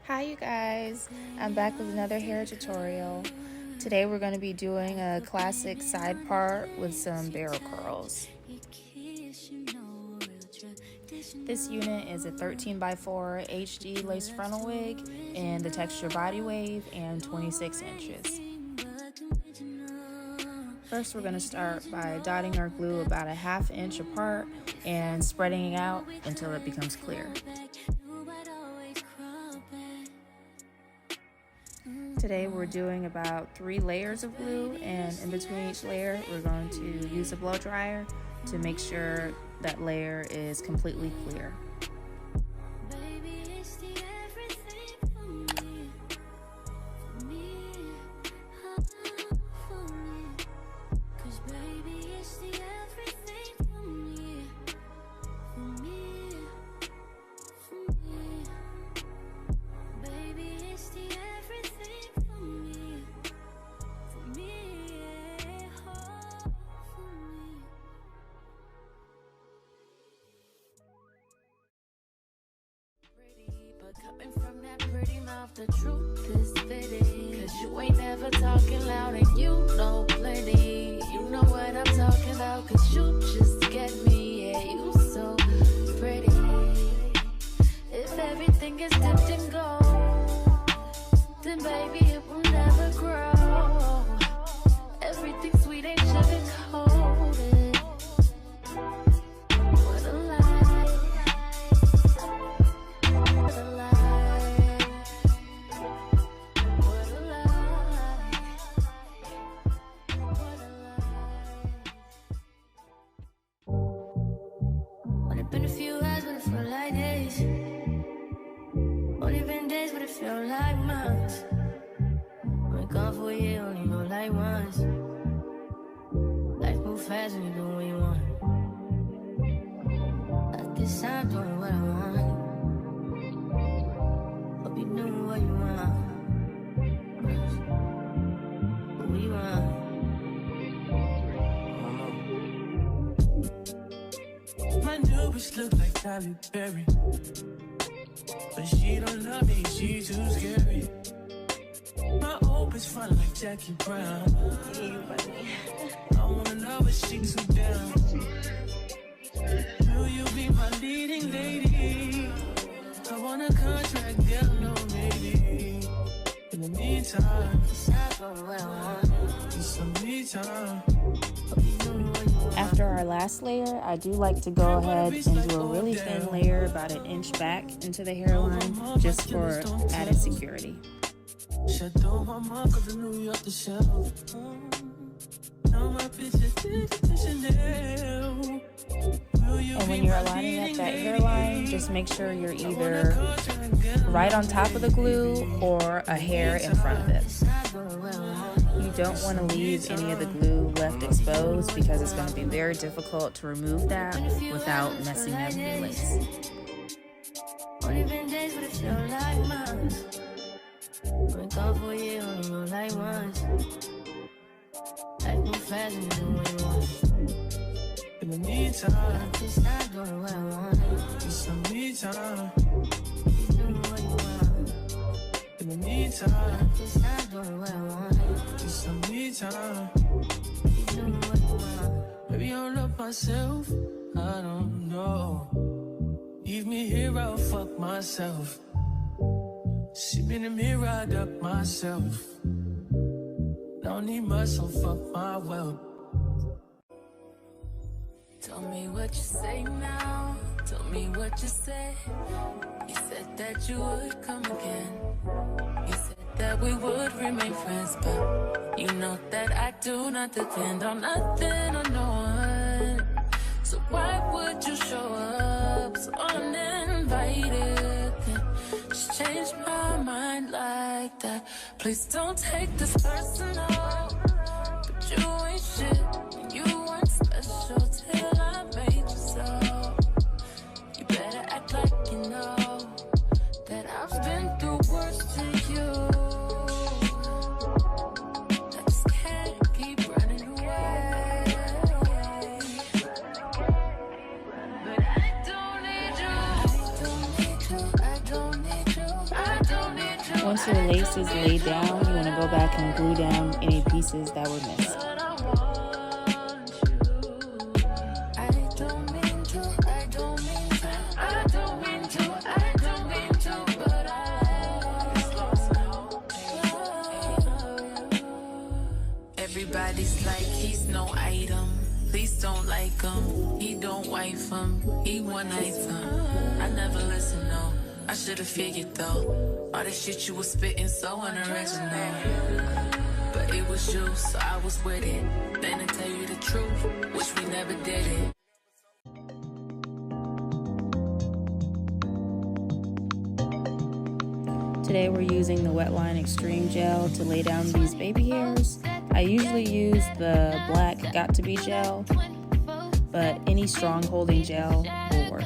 Hi you guys, I'm back with another hair tutorial. Today we're going to be doing a classic side part with some barrel curls. This unit is a 13x4 HD lace frontal wig in the texture body wave and 26 inches. First we're going to start by dotting our glue about a ½ inch apart and spreading it out until it becomes clear. Today we're doing about 3 layers of glue, and in between each layer we're going to use a blow dryer to make sure that layer is completely clear. Coming from that pretty mouth, the truth is fitting. Cause you ain't never talking loud and you know plenty. You know what I'm talking about, cause you just get me. Yeah, you so pretty. If everything is dipped in gold, then baby it will never grow. Everything sweet ain't sugar coated. What a lie. What a lie. Been a few hours, but it felt like days. Only been days, but it felt like months. Been gone for a year, only know like once. Life move fast when you do what you want. At this time, doing what I want. Hope you doing what you want. What you want? My new bitch look like Tyler Perry, but she don't love me, she too scary. My old bitch fun like Jackie Brown. I wanna know if she too down. Will you be my leading lady? I want a contract, girl, no maybe. In the meantime, just some me time. After our last layer, I do like to go ahead and do a really thin layer about an inch back into the hairline just for added security. And when you're lining up that hairline, just make sure you're either right on top of the glue or a hair in front of it. You don't want to leave any of the glue left exposed because it's going to be very difficult to remove that without messing up your lace. Only been days, but it felt like months. Been gone for a year, only know like once. Life move fast and you do what you want. In the meantime, I'm just not doing what I want. just some me time. You doing what you want. In the meantime, I'm just not doing what I want. just some me time. You doing what you want. Maybe I'll love myself, I don't know. Leave me here, I'll fuck myself. See me in the mirror, I duck myself. Don't need muscle, fuck my wealth. Tell me what you say now. Tell me what you said. You said that you would come again. You said that we would remain friends, but you know that I do not depend on nothing or no one. So why would you show up so uninvited? Just change my mind like that. Please don't take this personal, but you ain't shit. You weren't special till I made you so. You better act like you know that I've been through worse to you. I just can't keep running away. But I don't need you. I don't need you. I don't need you. I don't need Once your lace is laid down, you want to go back and glue down any pieces that were missed. Everybody's like he's no item. Please don't like him. He don't wife him. He one item. I never listen, no. I should've figured though. All the shit you was spitting so unoriginal. But it was you, so I was with it. Then to tell you the truth, wish we never did it. Today we're using the Wetline Extreme Gel to lay down these baby hairs. I usually use the black Got To Be gel, but any strong holding gel will work.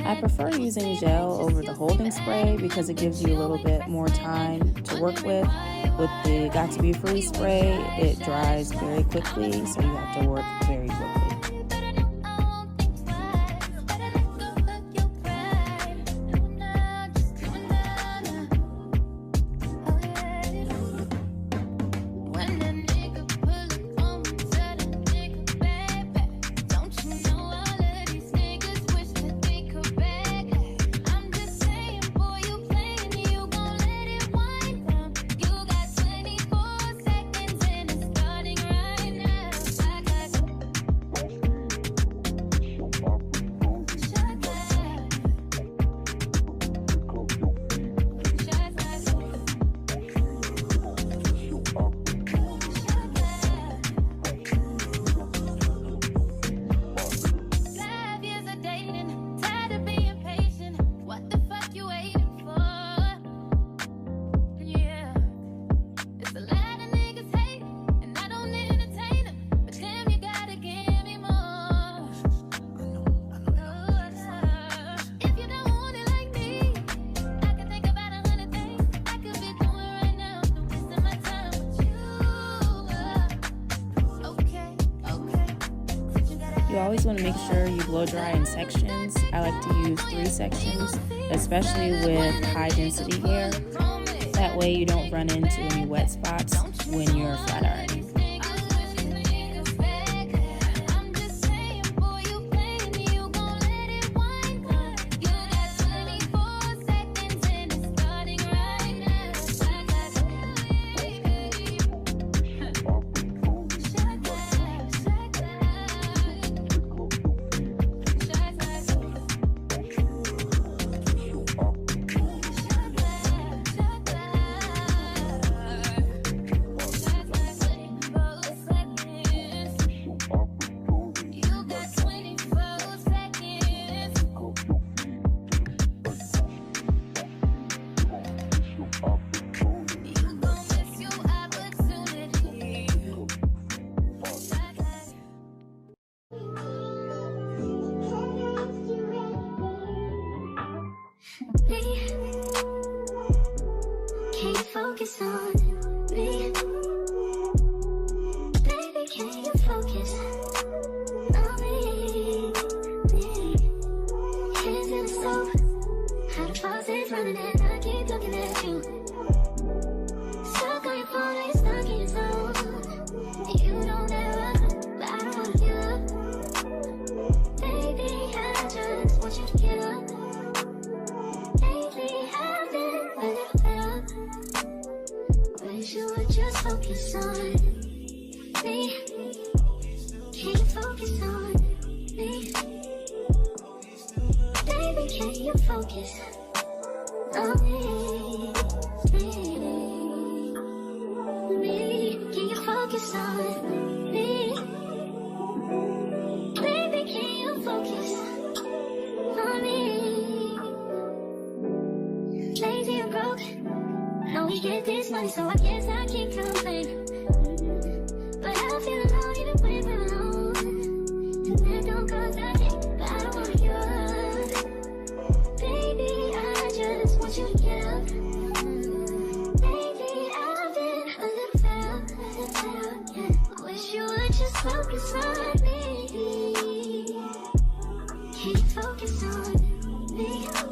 I prefer using gel over the holding spray because it gives you a little bit more time to work with. With the Got To Be Free spray, it dries very quickly, so you have to work very quickly. You always want to make sure you blow dry in sections. I like to use 3 sections, especially with high density hair. That way you don't run into any wet spots when you're flat ironing. Can you focus on me? Baby, can you focus on me? Hands in the stove, how the faucet's running and I keep looking at you. Stuck on your phone, you're stuck in your zone. You don't ever, but I don't want you. Baby, I just want you to get up. Lately, I've been a little better. Wish you would just focus on me. Can you focus on me? Baby, can you focus on me? Can you focus on me? Baby, can you focus on me? Lazy and broke, know we get this money, so I guess I can't complain. But I feel alone even when we're alone. And that don't cause nothing, but I don't want you. Baby, I just want you to get up. Baby, I've been a little fed up. Wish you would just focus on me. Can you focus on me?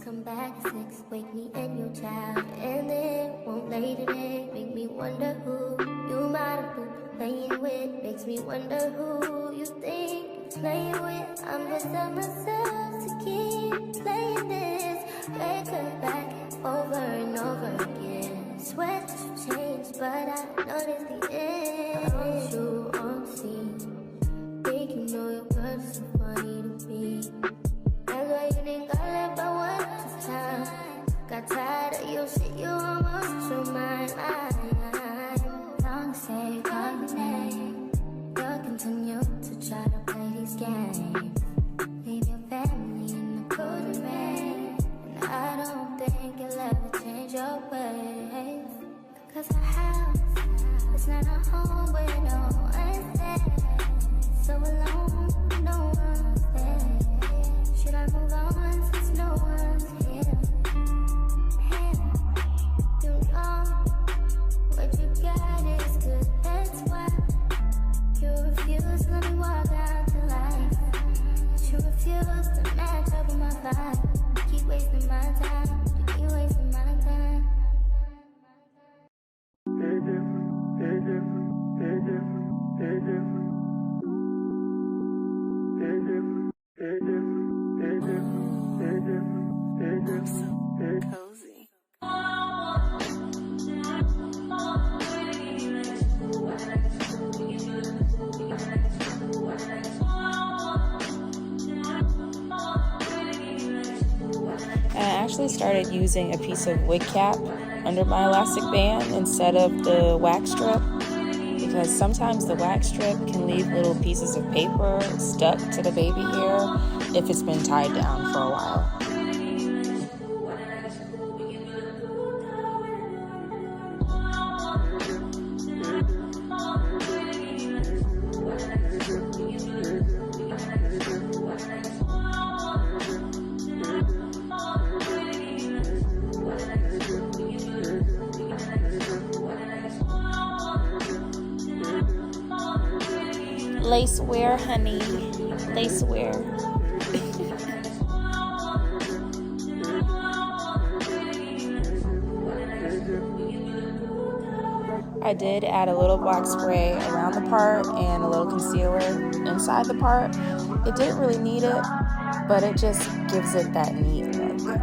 Come back at 6, wake me and your child, and then won't lay today. Make me wonder who you might have been playing with. Makes me wonder who you think you're playing with. I'm beside myself to keep playing this record back over and over again. Swear that you changed, but I noticed the end. I want you on the scene. Think you know your girl's so funny to me. That's why you think I left by one time. Got tired of your shit, you almost your mind. Long say call your name. You'll continue to try to play these games. Leave your family in the cold rain. And I don't think you'll ever change your ways. Cause a house is not a home where no one's there. So alone, no one's there. Should I move on since no one's here? You know what you got is good, that's why you refuse to let me walk out to life. You refuse to match up with my vibe. You keep wasting my time, you keep wasting my time. Cozy. I actually started using a piece of wig cap under my elastic band instead of the wax strip, because sometimes the wax strip can leave little pieces of paper stuck to the baby hair if it's been tied down for a while. Lace wear, honey. Lace wear. I did add a little black spray around the part and a little concealer inside the part. It didn't really need it, but it just gives it that neat look.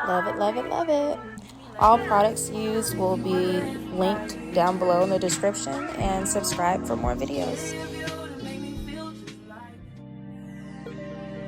Love it, love it, love it. All products used will be linked down below in the description, and subscribe for more videos.